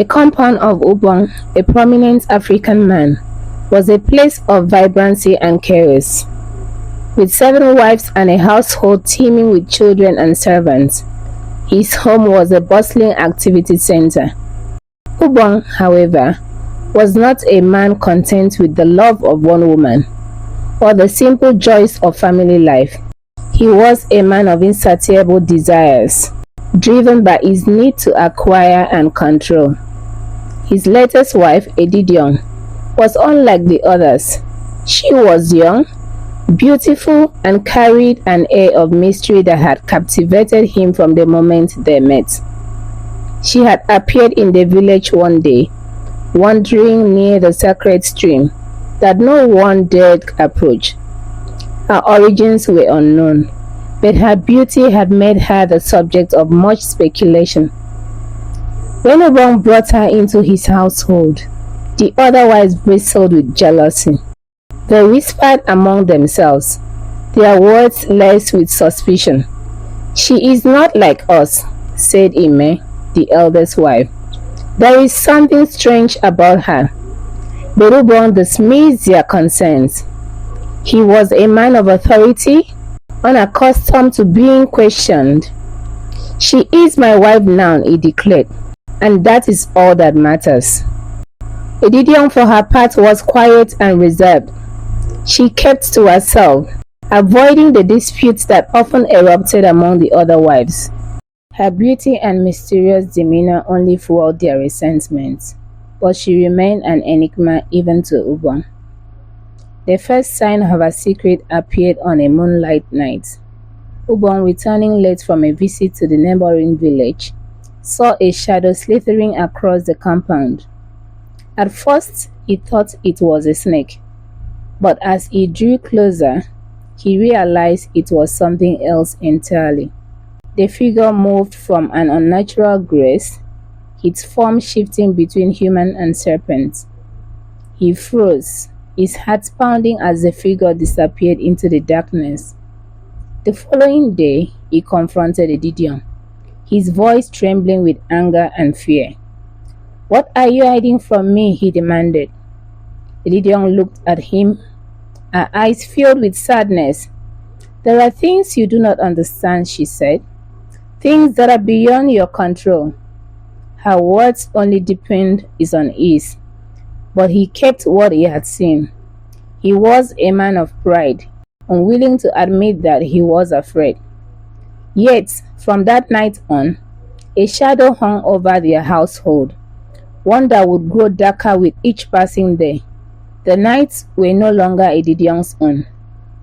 The compound of Ubong, a prominent African man, was a place of vibrancy and chaos. With 7 wives and a household teeming with children and servants, his home was a bustling activity center. Ubong, however, was not a man content with the love of one woman or the simple joys of family life. He was a man of insatiable desires, driven by his need to acquire and control. His latest wife, Edidiong, was unlike the others. She was young, beautiful, and carried an air of mystery that had captivated him from the moment they met. She had appeared in the village one day, wandering near the sacred stream that no one dared approach. Her origins were unknown, but her beauty had made her the subject of much speculation. When Ubong brought her into his household, the other wives bristled with jealousy. They whispered among themselves, their words laced with suspicion. "She is not like us," said Ime, the eldest wife. "There is something strange about her." But Ubong dismissed their concerns. He was a man of authority, unaccustomed to being questioned. "She is my wife now," he declared, "and that is all that matters." Edidiong, for her part, was quiet and reserved. She kept to herself, avoiding the disputes that often erupted among the other wives. Her beauty and mysterious demeanor only fueled their resentment, but she remained an enigma even to Ubong. The first sign of her secret appeared on a moonlight night. Ubong, returning late from a visit to the neighboring village, saw a shadow slithering across the compound. At first, he thought it was a snake, but as he drew closer, he realized it was something else entirely. The figure moved from an unnatural grace, its form shifting between human and serpent. He froze, his heart pounding as the figure disappeared into the darkness. The following day, he confronted Edidiong, his voice trembling with anger and fear. "What are you hiding from me?" he demanded. Edidiong looked at him, her eyes filled with sadness. "There are things you do not understand," she said. "Things that are beyond your control." Her words only deepened his unease, but he kept what he had seen. He was a man of pride, unwilling to admit that he was afraid. Yet, from that night on, a shadow hung over their household, one that would grow darker with each passing day. The nights were no longer Edidiong's own.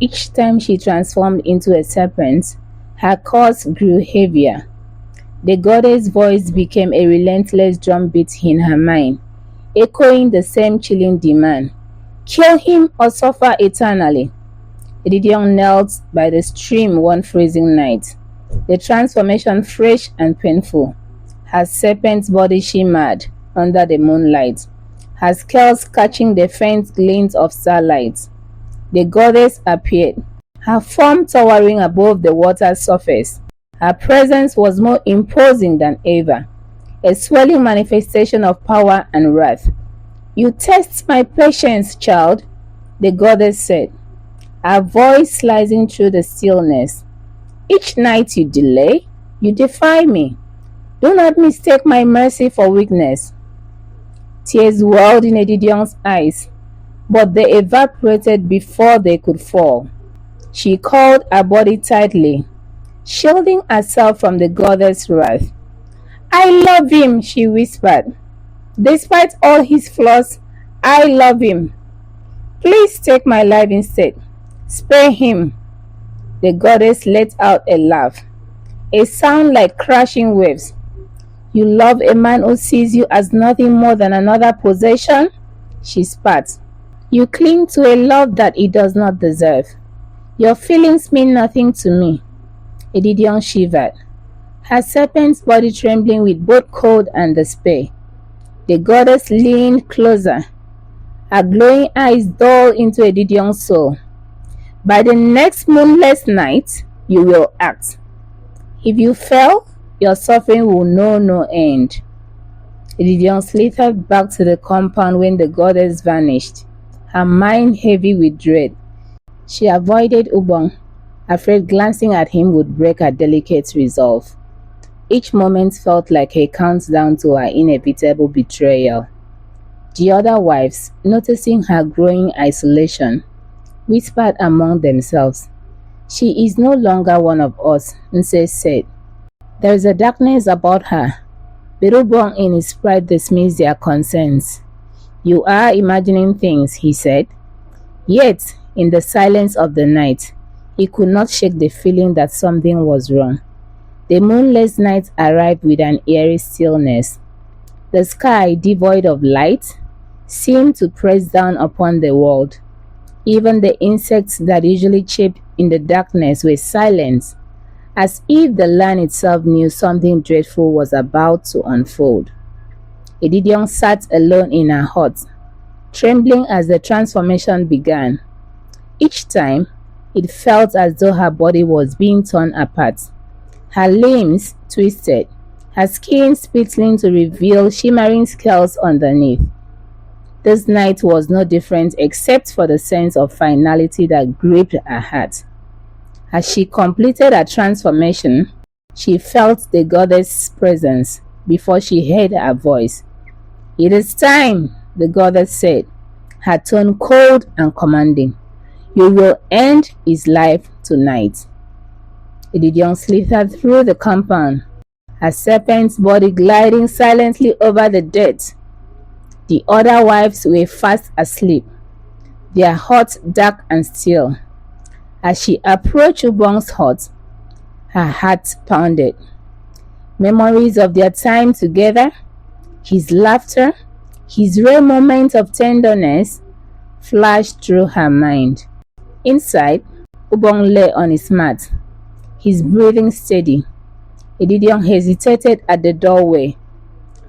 Each time she transformed into a serpent, her curse grew heavier. The goddess' voice became a relentless drumbeat in her mind, echoing the same chilling demand: "Kill him or suffer eternally." Edidiong knelt by the stream one freezing night, the transformation fresh and painful. Her serpent's body shimmered under the moonlight, her scales catching the faint glints of starlight. The goddess appeared, her form towering above the water's surface. Her presence was more imposing than ever, a swelling manifestation of power and wrath. "You test my patience, child," the goddess said, her voice slicing through the stillness. "Each night you delay, you defy me. Do not mistake my mercy for weakness." Tears welled in Edidiong's eyes, but they evaporated before they could fall. She called her body tightly, shielding herself from the goddess' wrath. "I love him," she whispered. "Despite all his flaws, I love him. Please take my life instead. Spare him." The goddess let out a laugh, a sound like crashing waves. "You love a man who sees you as nothing more than another possession?" she spat. "You cling to a love that he does not deserve. Your feelings mean nothing to me." Edidiong shivered, her serpent's body trembling with both cold and despair. The goddess leaned closer, her glowing eyes dull into Edidiong's soul. "By the next moonless night, you will act. If you fail, your suffering will know no end." Edidiong slithered back to the compound when the goddess vanished, her mind heavy with dread. She avoided Ubong, afraid glancing at him would break her delicate resolve. Each moment felt like a countdown to her inevitable betrayal. The other wives, noticing her growing isolation, whispered among themselves, "She is no longer one of us," Nse said. "There is a darkness about her." But Ubong in his pride dismissed their concerns. "You are imagining things," he said. Yet, in the silence of the night, he could not shake the feeling that something was wrong. The moonless night arrived with an eerie stillness. The sky, devoid of light, seemed to press down upon the world. Even the insects that usually chirped in the darkness were silent, as if the land itself knew something dreadful was about to unfold. Edidiong sat alone in her hut, trembling as the transformation began. Each time, it felt as though her body was being torn apart. Her limbs twisted, her skin splitting to reveal shimmering scales underneath. This night was no different except for the sense of finality that gripped her heart. As she completed her transformation, she felt the goddess' presence before she heard her voice. "It is time," the goddess said, her tone cold and commanding. "You will end his life tonight." Edidiong slithered through the compound, her serpent's body gliding silently over the dead. The other wives were fast asleep, their huts dark and still. As she approached Ubong's hut, her heart pounded. Memories of their time together, his laughter, his rare moment of tenderness flashed through her mind. Inside, Ubong lay on his mat, his breathing steady. Edidiong hesitated at the doorway,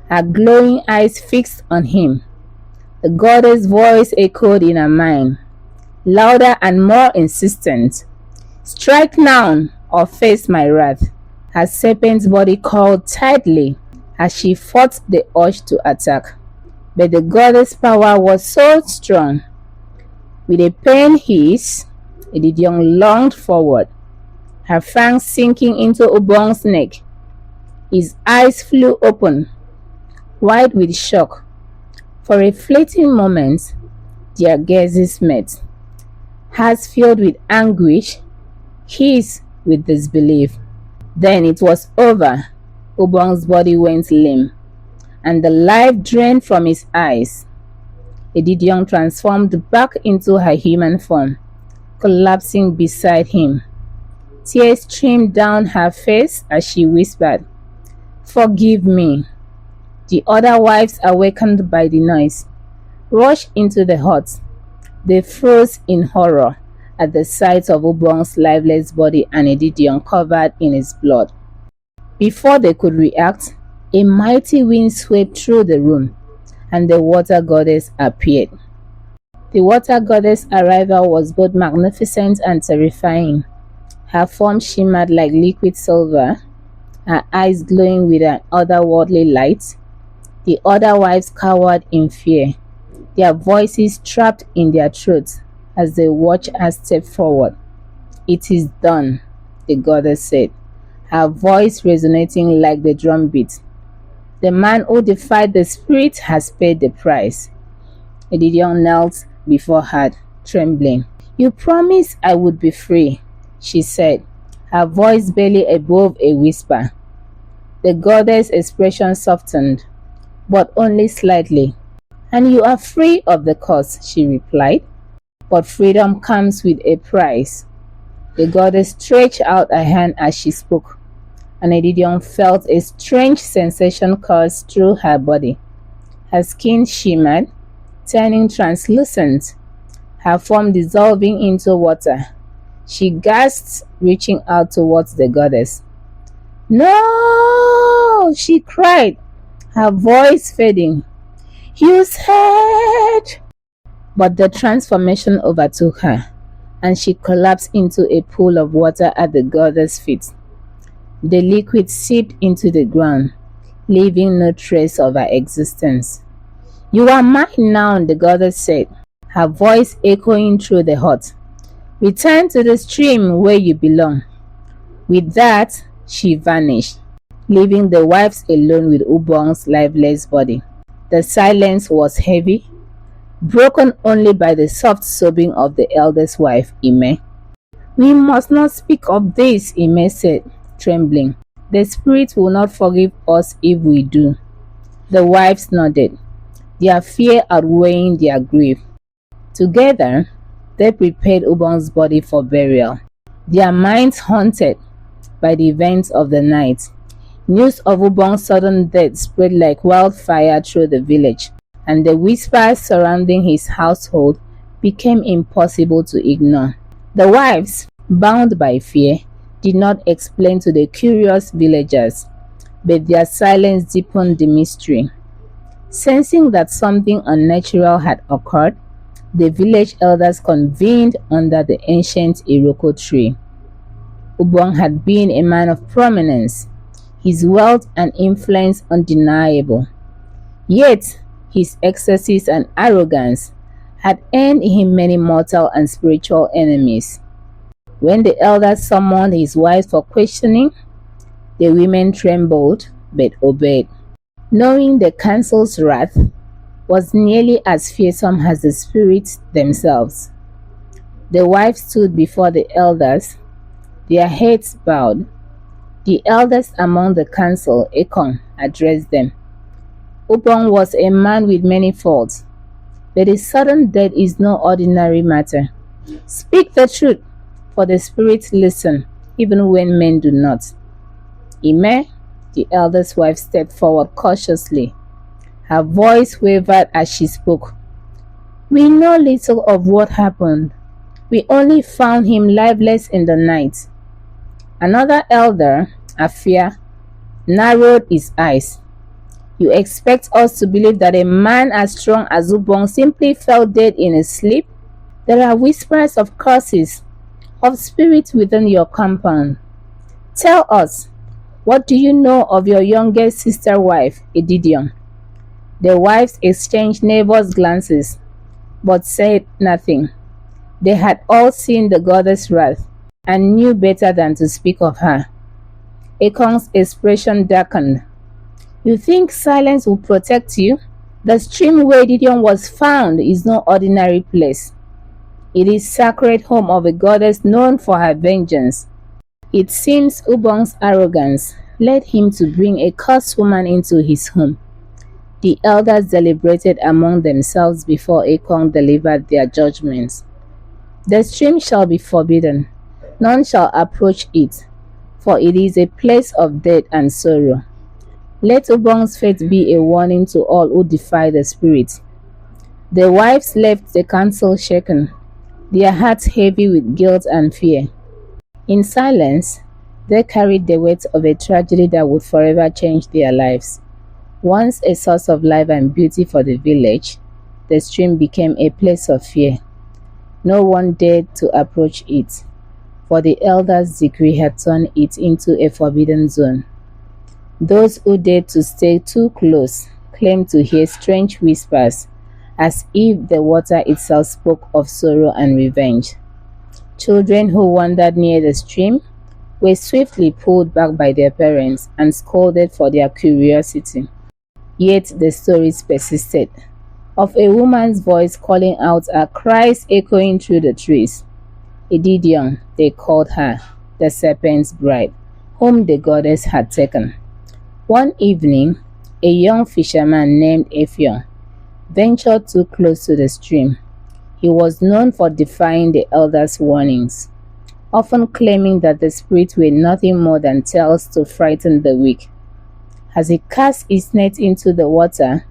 her glowing eyes fixed on him. The goddess' voice echoed in her mind, louder and more insistent. "Strike now or face my wrath." Her serpent's body curled tightly as she fought the urge to attack. But the goddess' power was so strong. With a pained hiss, Edidiong lunged forward, her fangs sinking into Ubong's neck. His eyes flew open, wide with shock. For a fleeting moment, their gazes met, hearts filled with anguish, his with disbelief. Then it was over. Ubong's body went limp, and the life drained from his eyes. Edidiong transformed back into her human form, collapsing beside him. Tears streamed down her face as she whispered, "Forgive me." The other wives, awakened by the noise, rushed into the hut. They froze in horror at the sight of Ubong's lifeless body and Edidiong covered in his blood. Before they could react, a mighty wind swept through the room, and the water goddess appeared. The water goddess' arrival was both magnificent and terrifying. Her form shimmered like liquid silver, her eyes glowing with an otherworldly light. The other wives cowered in fear, their voices trapped in their throats as they watched her step forward. "It is done," the goddess said, her voice resonating like the drumbeat. "The man who defied the spirit has paid the price." Edidiong knelt before her, trembling. "You promised I would be free," she said, her voice barely above a whisper. The goddess' expression softened, but only slightly. "And you are free of the curse," she replied. "But freedom comes with a price." The goddess stretched out her hand as she spoke, and Edidiong felt a strange sensation course through her body. Her skin shimmered, turning translucent, her form dissolving into water. She gasped, reaching out towards the goddess. "No!" she cried, her voice fading. "You said—" But the transformation overtook her, and she collapsed into a pool of water at the goddess' feet. The liquid seeped into the ground, leaving no trace of her existence. "You are mine now," the goddess said, her voice echoing through the hut. "Return to the stream where you belong." With that, she vanished, leaving the wives alone with Ubong's lifeless body. The silence was heavy, broken only by the soft sobbing of the eldest wife, Ime. "We must not speak of this," Ime said, trembling. "The spirit will not forgive us if we do." The wives nodded, their fear outweighing their grief. Together, they prepared Ubong's body for burial, their minds haunted by the events of the night. News of Ubong's sudden death spread like wildfire through the village, and the whispers surrounding his household became impossible to ignore. The wives, bound by fear, did not explain to the curious villagers, but their silence deepened the mystery. Sensing that something unnatural had occurred, the village elders convened under the ancient Iroko tree. Ubong had been a man of prominence, his wealth and influence undeniable. Yet, his excesses and arrogance had earned him many mortal and spiritual enemies. When the elders summoned his wives for questioning, the women trembled but obeyed, knowing the council's wrath was nearly as fearsome as the spirits themselves. The wives stood before the elders, their heads bowed. The eldest among the council, Ekong, addressed them. Ubong was a man with many faults, but his sudden death is no ordinary matter. Speak the truth, for the spirits listen, even when men do not. Ime, the eldest wife, stepped forward cautiously. Her voice wavered as she spoke. "We know little of what happened. We only found him lifeless in the night." Another elder, Afia, narrowed his eyes. "You expect us to believe that a man as strong as Ubong simply fell dead in his sleep? There are whispers of curses, of spirits within your compound. Tell us, what do you know of your youngest sister wife, Edidiong?" The wives exchanged nervous glances, but said nothing. They had all seen the goddess' wrath and knew better than to speak of her. Ekong's expression darkened. "You think silence will protect you? The stream where Edidiong was found is no ordinary place. It is sacred home of a goddess known for her vengeance. It seems Ubong's arrogance led him to bring a cursed woman into his home." The elders deliberated among themselves before Ekong delivered their judgments. "The stream shall be forbidden. None shall approach it, for it is a place of death and sorrow. Let Ubong's fate be a warning to all who defy the spirit." The wives left the council shaken, their hearts heavy with guilt and fear. In silence, they carried the weight of a tragedy that would forever change their lives. Once a source of life and beauty for the village, the stream became a place of fear. No one dared to approach it, for the elders' decree had turned it into a forbidden zone. Those who dared to stay too close claimed to hear strange whispers, as if the water itself spoke of sorrow and revenge. Children who wandered near the stream were swiftly pulled back by their parents and scolded for their curiosity. Yet the stories persisted, of a woman's voice calling out her cries echoing through the trees. Edidiong, they called her, the serpent's bride, whom the goddess had taken. One evening, a young fisherman named Efiong ventured too close to the stream. He was known for defying the elders' warnings, often claiming that the spirits were nothing more than tales to frighten the weak. As he cast his net into the water,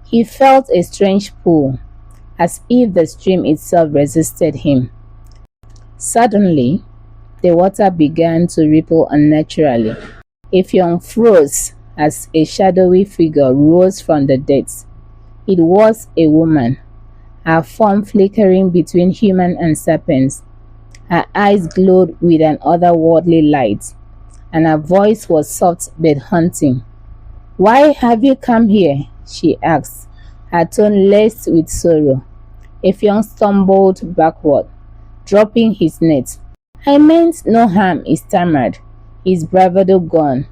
he felt a strange pull, as if the stream itself resisted him. Suddenly, the water began to ripple unnaturally. Efiong froze as a shadowy figure rose from the depths. It was a woman, her form flickering between human and serpents. Her eyes glowed with an otherworldly light, and her voice was soft but haunting. "Why have you come here?" she asked, her tone laced with sorrow. Edidiong stumbled backward, dropping his net. "I meant no harm," he stammered, his bravado gone.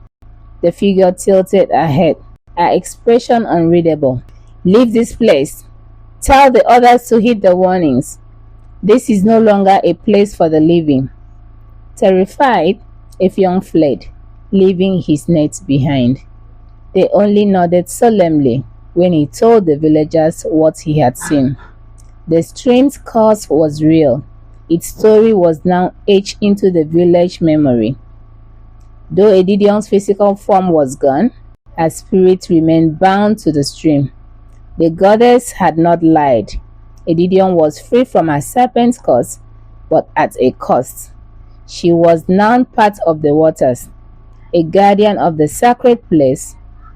The figure tilted her head, her expression unreadable. "Leave this place. Tell the others to heed the warnings. This is no longer a place for the living." Terrified, Edidiong fled, leaving his net behind. They only nodded solemnly when he told the villagers what he had seen. The stream's curse was real. Its story was now etched into the village memory. Though Edidiong's physical form was gone, her spirit remained bound to the stream. The goddess had not lied. Edidiong was free from her serpent curse, but at a cost. She was now part of the waters, a guardian of the sacred place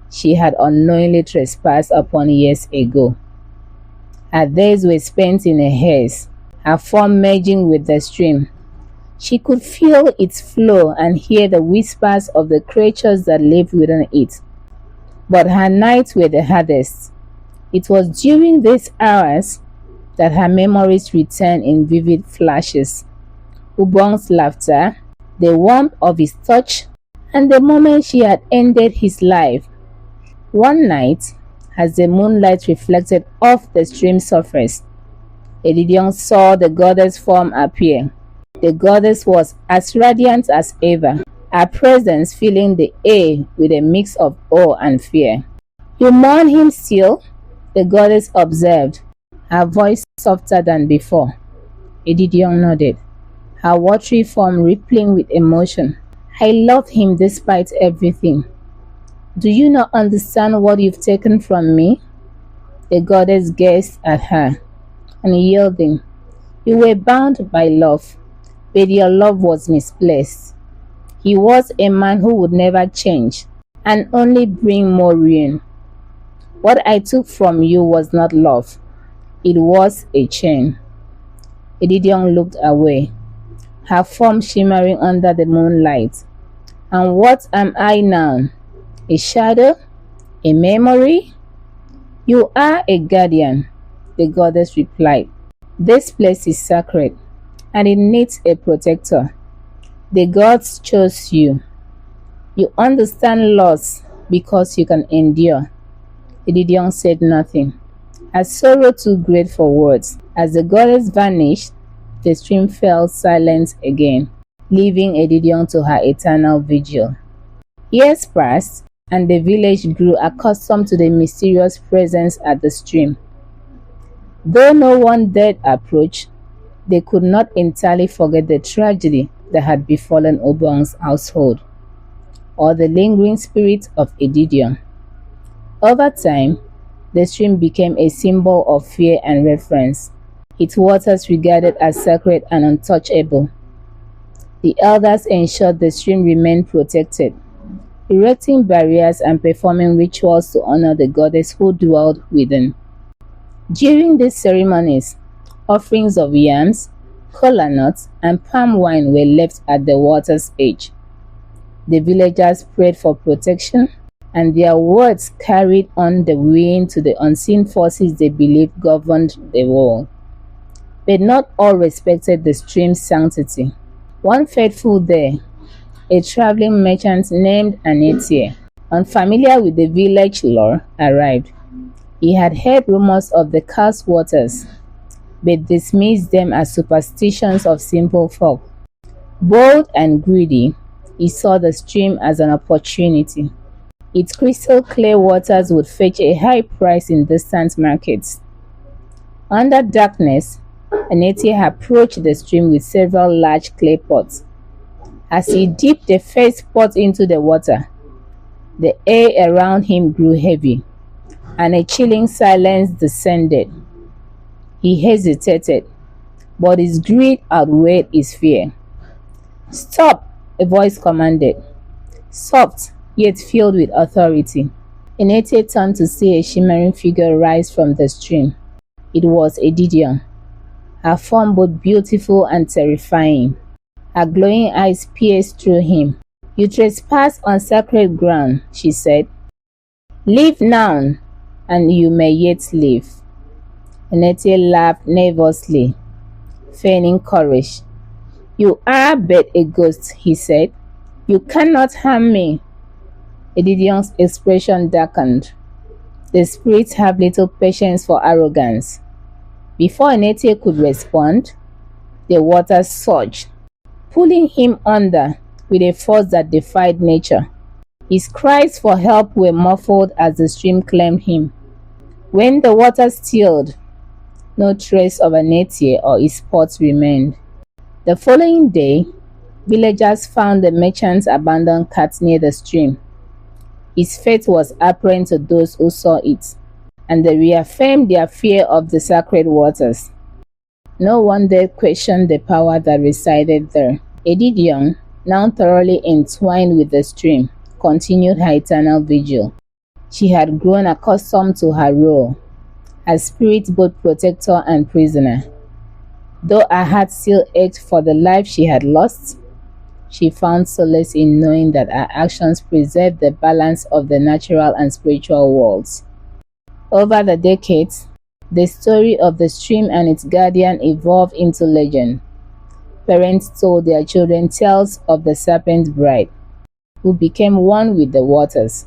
she had unknowingly trespassed upon years ago. Her days were spent in a haze, her form merging with the stream. She could feel its flow and hear the whispers of the creatures that lived within it. But her nights were the hardest. It was during these hours that her memories returned in vivid flashes. Ubong's laughter, the warmth of his touch, and the moment she had ended his life. One night, as the moonlight reflected off the stream's surface, Edidiong saw the goddess' form appear. The goddess was as radiant as ever, her presence filling the air with a mix of awe and fear. "You mourn him still?" the goddess observed, her voice softer than before. Edidiong nodded, her watery form rippling with emotion. "I love him despite everything. Do you not understand what you've taken from me?" The goddess gazed at her, unyielding. "You were bound by love, but your love was misplaced. He was a man who would never change and only bring more ruin. What I took from you was not love. It was a chain." Edidiong looked away, her form shimmering under the moonlight. "And what am I now? A shadow? A memory?" "You are a guardian," the goddess replied. "This place is sacred, and it needs a protector. The gods chose you. You understand loss because you can endure." Edidiong said nothing, her sorrow too great for words. As the goddess vanished, the stream fell silent again, leaving Edidiong to her eternal vigil. Years passed, and the village grew accustomed to the mysterious presence at the stream. Though no one dared approach, they could not entirely forget the tragedy that had befallen Ubong's household, or the lingering spirit of Edidiong. Over time, the stream became a symbol of fear and reverence, its waters regarded as sacred and untouchable. The elders ensured the stream remained protected, erecting barriers and performing rituals to honor the goddess who dwelled within. During these ceremonies, offerings of yams, kola nuts, and palm wine were left at the water's edge. The villagers prayed for protection, and their words carried on the wind to the unseen forces they believed governed the world. But not all respected the stream's sanctity. One fateful day, a traveling merchant named Edidiong, unfamiliar with the village lore, arrived. He had heard rumors of the cursed waters, but dismissed them as superstitions of simple folk. Bold and greedy, he saw the stream as an opportunity. Its crystal clear waters would fetch a high price in distant markets. Under darkness, Edidiong approached the stream with several large clay pots. As he dipped the first pot into the water, the air around him grew heavy, and a chilling silence descended. He hesitated, but his greed outweighed his fear. "Stop!" a voice commanded, soft yet filled with authority. Edidiong turned to see a shimmering figure rise from the stream. It was Edidiong, her form both beautiful and terrifying. Her glowing eyes pierced through him. "You trespass on sacred ground," she said. Live now, and you may yet live. Enete laughed nervously, feigning courage. You are but a ghost, he said. You cannot harm me. Edidiong's expression darkened. The spirits have little patience for arrogance. Before Enete could respond, the water surged, pulling him under with a force that defied nature. His cries for help were muffled as the stream claimed him. When the water stilled, no trace of Enete or his pots remained. The following day, villagers found the merchant's abandoned cart near the stream. His fate was apparent to those who saw it, and they reaffirmed their fear of the sacred waters. No one dared question the power that resided there. Edidiong, now thoroughly entwined with the stream, continued her eternal vigil. She had grown accustomed to her role, as spirit both protector and prisoner. Though her heart still ached for the life she had lost, she found solace in knowing that her actions preserved the balance of the natural and spiritual worlds. Over the decades, the story of the stream and its guardian evolved into legend. Parents told their children tales of the serpent bride, who became one with the waters,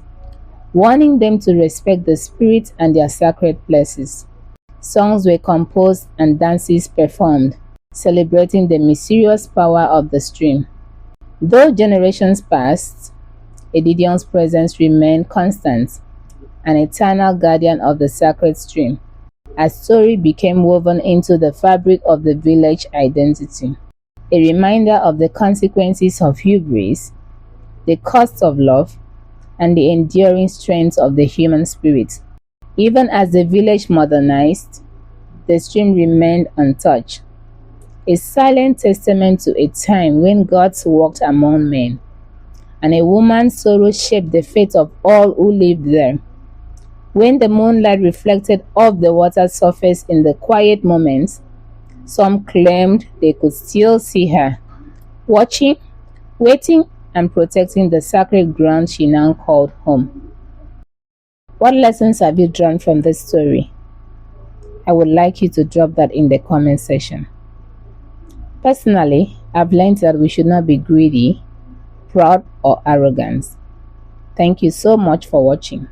warning them to respect the spirit and their sacred places. Songs were composed and dances performed, celebrating the mysterious power of the stream. Though generations passed, Edidiong's presence remained constant, an eternal guardian of the sacred stream. Her story became woven into the fabric of the village identity, a reminder of the consequences of hubris, the cost of love, and the enduring strength of the human spirit. Even as the village modernized, the stream remained untouched, a silent testament to a time when gods walked among men, and a woman's sorrow shaped the fate of all who lived there. When the moonlight reflected off the water's surface in the quiet moments, some claimed they could still see her, watching, waiting, and protecting the sacred ground she now called home. What lessons have you drawn from this story? I would like you to drop that in the comment section. Personally, I've learned that we should not be greedy, proud, or arrogant. Thank you so much for watching.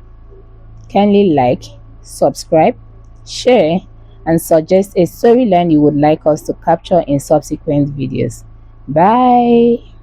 Kindly like, subscribe, share, and suggest a storyline you would like us to capture in subsequent videos. Bye!